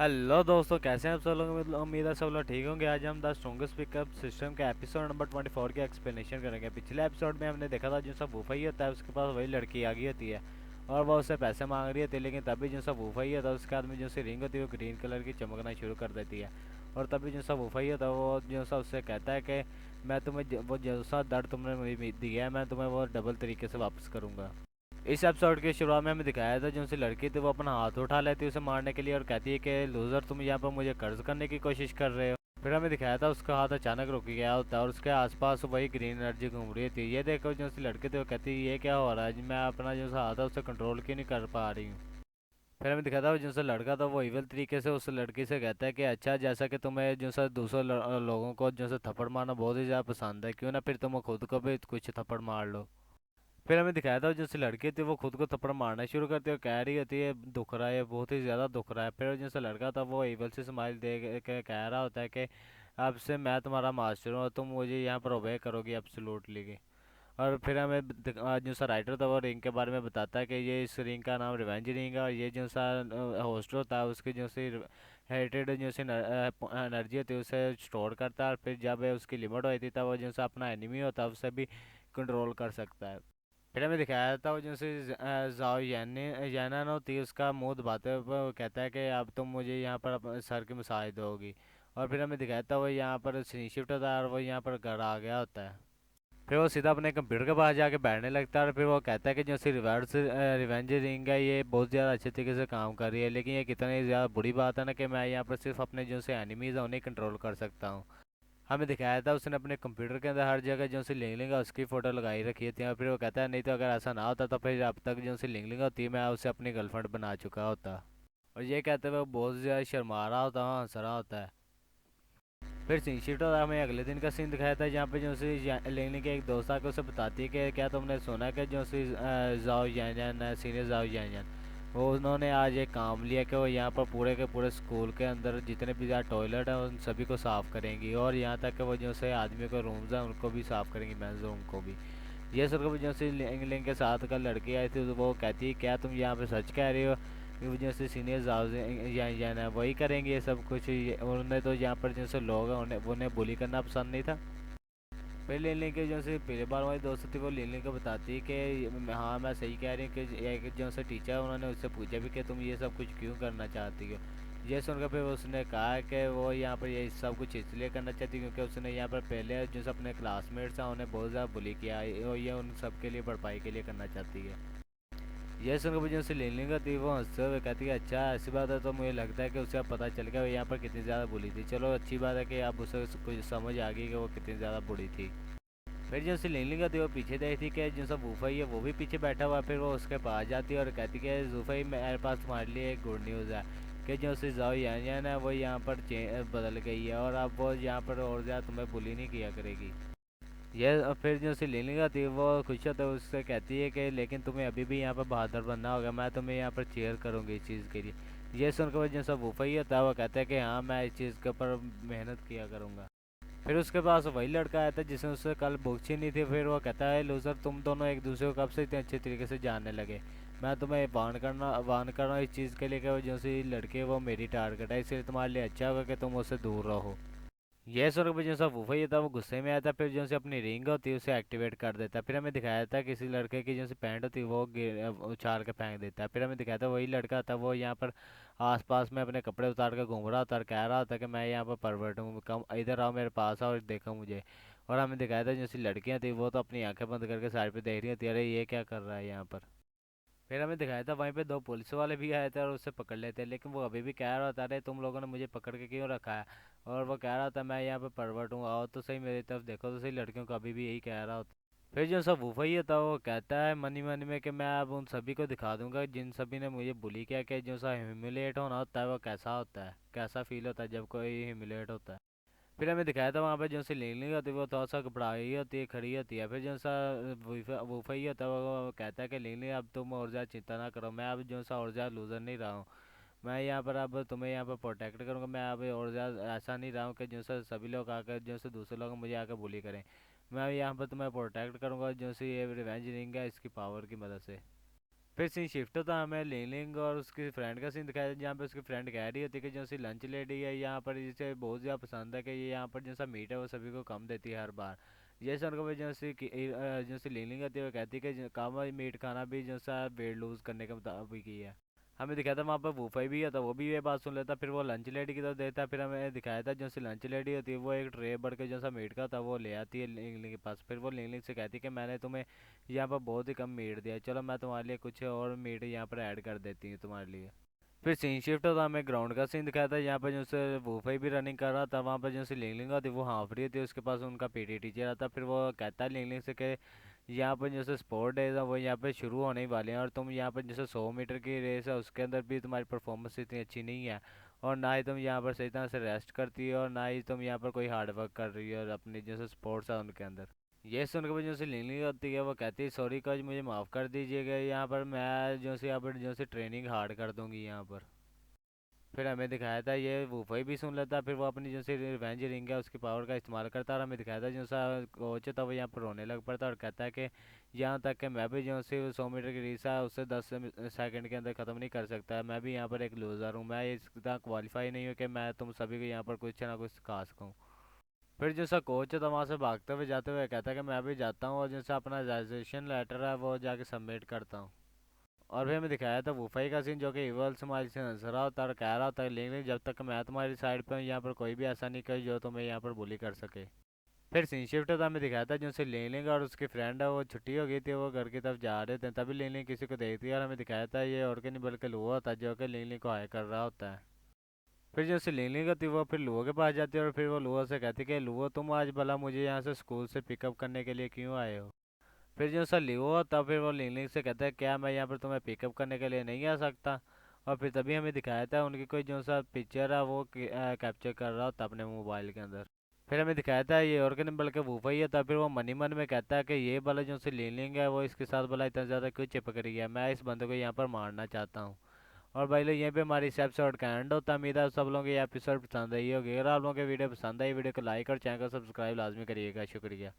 Hello दोस्तों, कैसे हैं आप सब लोग। उम्मीद है सब लोग ठीक होंगे। आज हम द स्ट्रॉन्गेस्ट पिकअप सिस्टम के एपिसोड नंबर 24 की एक्सप्लेनेशन करेंगे। पिछले एपिसोड में हमने देखा था जो सब वूफाई होता है उसके पास वही लड़की आ गई होती है और वो उससे पैसे मांग रही होती है, लेकिन तभी जो सब वूफाई होता है उसके हाथ में जो सी रिंग होती है वो ग्रीन कलर की चमकना शुरू कर देती है। और तभी जो सब वूफाई होता है वो जो सा उससे कहता है कि मैं तुम्हें वो जो सा दर्द तुमने मुझे दिया है मैं तुम्हें वो डबल तरीके से वापस करूँगा। इस एपिसोड के शुरुआत में हमें दिखाया था जो उनसे लड़की थी वो अपना हाथ उठा लेती है उसे मारने के लिए और कहती है कि लूजर तुम यहाँ पर मुझे कर्ज करने की कोशिश कर रहे हो। फिर हमें दिखाया था उसका हाथ अचानक रुक गया होता है और उसके आसपास वही ग्रीन एनर्जी घूम रही थी। ये देखो जो उनसे लड़की थी वो कहती है ये क्या हो रहा है, मैं अपना जो सा हाथ है उसे कंट्रोल क्यों नहीं कर पा रही हूँ। फिर हमें दिखाया था जो सा लड़का था वो इवल तरीके से उस लड़की से कहता है कि अच्छा जैसा कि तुम्हें जो सा दूसरे लोगों को जो सा थप्पड़ मारना बहुत ही ज़्यादा पसंद है, क्यों ना फिर तुम खुद को भी कुछ थप्पड़ मार लो। फिर हमें दिखाया था जैसे लड़की थी वो खुद को थप्पड़ मारना शुरू करती है और कह रही होती है दुख रहा है, बहुत ही ज़्यादा दुख रहा है। फिर जैसे लड़का था वो एवल से स्माइल दे के कह रहा होता है कि अब से मैं तुम्हारा मास्टर हूँ और तुम मुझे यहाँ पर ओबे करोगी एब्सोल्युटली। और फिर हमें जो सा राइटर था वो रिंग के बारे में बताता है कि ये इस रिंग का नाम रिवेंज रिंग है और ये जो सा होस्ट होता है उसकी जो सी हेटेड जो सी एनर्जी होती है उसे स्टोर करता है और फिर जब उसकी लिमिट होती है तब वो जो सा अपना एनिमी होता है उसे भी कंट्रोल कर सकता है। फिर हमें दिखाया था वो जैसे जाओ यानन होती है उसका मुंह दबाते हुए वो कहता है कि अब तुम मुझे यहाँ पर सर की मसाज दोगी। और फिर हमें दिखाया था वो यहाँ पर शिफ्ट होता है और वो यहाँ पर घर आ गया होता है। फिर वो सीधा अपने कंप्यूटर के पास जाके बैठने लगता है और फिर वो कहता है कि जो सी रिवर्स रिवेंज रिंग है ये बहुत ज़्यादा अच्छे तरीके से काम कर रही है, लेकिन ये कितनी ज़्यादा बुरी बात है ना कि मैं यहाँ पर सिर्फ अपने जो से एनिमीज़ है उन्हें कंट्रोल कर सकता हूँ। हमें दिखाया था उसने अपने कंप्यूटर के अंदर हर जगह जो सी लिंगलिंग है उसकी फ़ोटो लगाई रखी थी और फिर वो कहता है नहीं तो अगर ऐसा ना होता तो फिर अब तक जो सी लिंगलिंग होती मैं उसे अपनी गर्लफ्रेंड बना चुका होता। और ये कहते हुए वो बहुत ज़्यादा शर्मा रहा होता है, हंस रहा होता है। फिर सीनशीट और हमें अगले दिन का सीन दिखाया था जहाँ पे जो सी लिंगलिंग के एक दोस्त आके उसे बताती है कि क्या तुमने सुना कि जो सी जाओ यान सीनियर जाओ यान वो उन्होंने आज एक काम लिया कि वो यहाँ पर पूरे के पूरे स्कूल के अंदर जितने भी ज़्यादा टॉयलेट हैं उन सभी को साफ़ करेंगी और यहाँ तक कि वो जो से आदमियों के रूम्स हैं उनको भी साफ़ करेंगी, मेंस रूम को भी। ये सुनकर जो सी लिंग के साथ का लड़की आई थी तो वो कहती है क्या तुम यहाँ पे सच कह रही हो कि वो जैसे सीनियर या ना वही करेंगे ये सब कुछ उन्हें तो यहाँ पर जैसे लोग हैं उन्हें उन्हें बुली करना पसंद नहीं था। फिर लिन के जो से पहले बार वाली दोस्त थी वो लिन को बताती है कि हाँ मैं सही कह रही हूँ कि एक जो से टीचर उन्होंने उससे पूछा भी कि तुम ये सब कुछ क्यों करना चाहती हो। ये सुनकर फिर उसने कहा कि वो यहाँ पर ये सब कुछ इसलिए करना चाहती है क्योंकि उसने यहाँ पर पहले जो से अपने क्लासमेट्स हैं उन्हें बहुत ज़्यादा बुली किया है और ये उन सब के लिए भरपाई के लिए करना चाहती है। ये सुनकर मुझे उससे लेने का थी वो हंसते हुए कहती है अच्छा ऐसी बात है तो मुझे लगता है कि उसे अब पता चल गया वो यहाँ पर कितनी ज़्यादा बुरी थी। चलो अच्छी बात है कि अब उसे कुछ समझ आ गई कि वो कितनी ज़्यादा बुरी थी। फिर जो उसे लेने का थी वो पीछे देखती है कि जो सब वूफाई है वो भी पीछे बैठा हुआ है। फिर वो उसके पास जाती है और कहती है कि वूफाई मेरे पास तुम्हारे लिए एक गुड न्यूज़ है कि जो उसे जाओ यान है वो यहाँ पर बदल गई है और अब वो यहाँ पर और ज़्यादा तुम्हें बुली नहीं किया करेगी। ये फिर जो उसे लेने का थी वो खुश होता है उससे कहती है कि लेकिन तुम्हें अभी भी यहाँ पर बहादुर बनना होगा, मैं तुम्हें यहाँ पर चेयर करूँगी इस चीज़ के लिए। ये सुनकर वो जो सब वूफाई होता है वो कहता है कि हाँ मैं इस चीज़ के ऊपर मेहनत किया करूँगा। फिर उसके पास वही लड़का आया था जिसने उससे कल बुक छीनी थी। फिर वो कहता है लूजर तुम दोनों एक दूसरे को कब से इतने अच्छे तरीके से जानने लगे, मैं तुम्हें वार्न करना इस चीज़ के लिए कि वो जो सी लड़की है वो मेरी टारगेट है, इसलिए तुम्हारे लिए अच्छा होगा कि तुम उससे दूर रहो। ये सुन के जो सा वूफा था वो गुस्से में आया था, फिर जो से अपनी रिंग होती है उसे एक्टिवेट कर देता है। फिर हमें दिखाया था किसी लड़के की जो सी पैंट होती है वो उछाल के फेंक देता है। फिर हमें दिखाया था वही लड़का था वो यहाँ पर आसपास में अपने कपड़े उतार कर घूम रहा था और कह रहा था कि मैं यहाँ पर परवर्ट हूँ, कम इधर आओ मेरे पास आओ और देखो मुझे। और हमें दिखाया था जैसी लड़कियाँ थी वो तो अपनी आंखें बंद करके साइड पे देख रही थी, अरे ये क्या कर रहा है यहाँ पर। फिर हमें दिखाया था वहीं पे दो पुलिस वाले भी आए थे और उससे पकड़ लेते, लेकिन वो अभी भी कह रहा था अरे तुम लोगों ने मुझे पकड़ के क्यों रखा है। और वो कह रहा था मैं यहाँ पे परवर्ट हूँ, आओ तो सही मेरी तरफ देखो तो सही, लड़कियों को अभी भी यही कह रहा होता। फिर जो सब वूफा था वो कहता है मनी मनी में कि मैं अब उन सभी को दिखा दूंगा जिन सभी ने मुझे बुली किया कि जो सा ह्यूमिलेट होना होता है वो कैसा होता है, कैसा फील होता है जब कोई ह्यूमिलेट होता है। फिर हमें दिखाया था वहाँ पे जो सी लिंगलिंग होती है वो थोड़ा सा घबराई होती है, खड़ी होती है। फिर जो सा वूफा होता है वो कहता है कि लिंगलिंग अब तुम और ज़्यादा चिंता ना करो, मैं अब जो सा और ज़्यादा लूजर नहीं रहा हूँ, मैं यहाँ पर अब तुम्हें यहाँ पर प्रोटेक्ट करूँगा, मैं अब और ज़्यादा ऐसा नहीं रहा हूँ कि जो सा सभी लोग आकर जो से दूसरे लोग मुझे आकर बुली करें। मैं यहाँ पर तुम्हें प्रोटेक्ट करूँगा जो सी ये रिवेंज रिंग है इसकी पावर की मदद से। फिर सीन शिफ्ट होता है, हमें लिंग और उसकी फ्रेंड का सीन दिखाया है, जहाँ पे उसकी फ्रेंड कह रही होती है कि जो सी लंच लेडी है यहाँ पर, जिसे बहुत ज़्यादा पसंद है कि ये यहाँ पर जो सा मीट है वो सभी को कम देती है हर बार। ये सुन के जो सी जो सी लिंग होती है वो कहती है कि कम मीट खाना भी जो सा वेट लूज करने के मुताबिक ही है। हमें दिखाया था वहाँ पर वूफाई भी है, तो वो भी ये बात सुन लेता, फिर वो लंच लेडी की तरफ देता, फिर हमें दिखाया था जो सी लंच लेडी होती है वो एक ट्रे भर के जो सा मीट का था वो ले आती है लिंगलिंग के पास, फिर वो लिंगलिंग से कहती है कि मैंने तुम्हें यहाँ पर बहुत ही कम मीट दिया है, चलो मैं तुम्हारे लिए कुछ और मीट यहाँ पर ऐड कर देती हूँ तुम्हारे लिए। फिर सीन शिफ्ट होता, हमें ग्राउंड का सीन दिखाया था, यहाँ पर जो से वूफाई भी रनिंग कर रहा था, वहाँ पर जो से लिंगलिंग होती वो हाफ रही थी, उसके पास उनका पीटी टीचर आता, फिर वो कहता है लिंगलिंग से कि यहाँ पर जैसे स्पोर्ट डेज है वो यहाँ पे शुरू होने ही वाले हैं, और तुम यहाँ पर जैसे 100 मीटर की रेस है उसके अंदर भी तुम्हारी परफॉर्मेंस इतनी अच्छी नहीं है, और ना ही तुम यहाँ पर सही तरह से रेस्ट करती हो, और ना ही तुम यहाँ पर कोई हार्ड वर्क कर रही हो और अपनी जैसे स्पोर्ट्स है उनके अंदर। ये सुनकर मुझे जो सी लिंगलिंग होती है वो कहती है सॉरी कोच, मुझे माफ़ कर दीजिएगा, यहाँ पर मैं जो सी यहाँ पर जो सी ट्रेनिंग हार्ड कर दूंगी यहाँ पर। फिर हमें दिखाया था ये वूफाई भी सुन लेता, फिर वो अपनी जो सी रिवेंज रिंग है उसकी पावर का इस्तेमाल करता, और हमें दिखाया था जो सा कोच था वो यहाँ पर रोने लग पड़ता और कहता है कि यहाँ तक कि मैं भी जो सी 100 मीटर की रेस है उससे 10 सेकंड के अंदर ख़त्म नहीं कर सकता, मैं भी यहाँ पर एक लूज़र हूँ, मैं इस तरह क्वालिफाई नहीं हूँ कि मैं तुम सभी को यहाँ पर कुछ ना कुछ सिखा सकूँ। फिर जैसा कोच है तो वहाँ से भागते हुए जाते हुए कहता है कि मैं भी जाता हूँ और जैसा अपना रजिस्ट्रेशन लेटर है वो जाके सबमिट करता हूँ। और फिर हमें दिखाया था वूफाई का सीन जो कि इवल स्माइल से नजर रहा होता है और कह रहा होता है लेकिन जब तक मैं तुम्हारी साइड पे हूँ यहाँ पर कोई भी ऐसा नहीं करे जो तुम्हें यहाँ पर बुली कर सके। फिर सीन शिफ्ट होता हमें दिखाया था जो से लेलिंग और उसकी फ्रेंड है वो छुट्टी हो गई थी, वो घर की तरफ जा रहे थे, तभी लेलिंग किसी को देखती है और हमें दिखाया था ये और के नहीं बल्कि लुआ होता है जो कि लेलिंग को हाय कर रहा होता है। फिर जो से लेलिंग होती है वो फिर लुआ के पास जाती है और फिर वो लुआ से कहती है कि लुआ तुम आज भला मुझे यहाँ से स्कूल से पिकअप करने के लिए क्यों आए हो। फिर जो सा लियो तब फिर वो लिंगलिंग से कहता है क्या मैं यहाँ पर तुम्हें पिकअप करने के लिए नहीं आ सकता। और फिर तभी हमें दिखाया था उनकी कोई जो सा पिक्चर है वो कैप्चर कर रहा होता अपने मोबाइल के अंदर। फिर हमें दिखाया था ये और नहीं बल्कि वूफा ही है, तब फिर वो मनी मन में कहता है कि ये वाला जो सी लिंगलिंग है वो इसके साथ भला इतना ज़्यादा क्यों चिपक रही है, मैं इस बंदे को यहाँ पर मारना चाहता हूँ। और भाई लोग यहीं पे हमारी इस एपिसोड का एंड होता है, उम्मीद है सब लोगों को ये एपिसोड पसंद आई होगी, अगर आप लोगों को वीडियो पसंद आई वीडियो को लाइक और चैनल को सब्सक्राइब लाजमी करिएगा, शुक्रिया।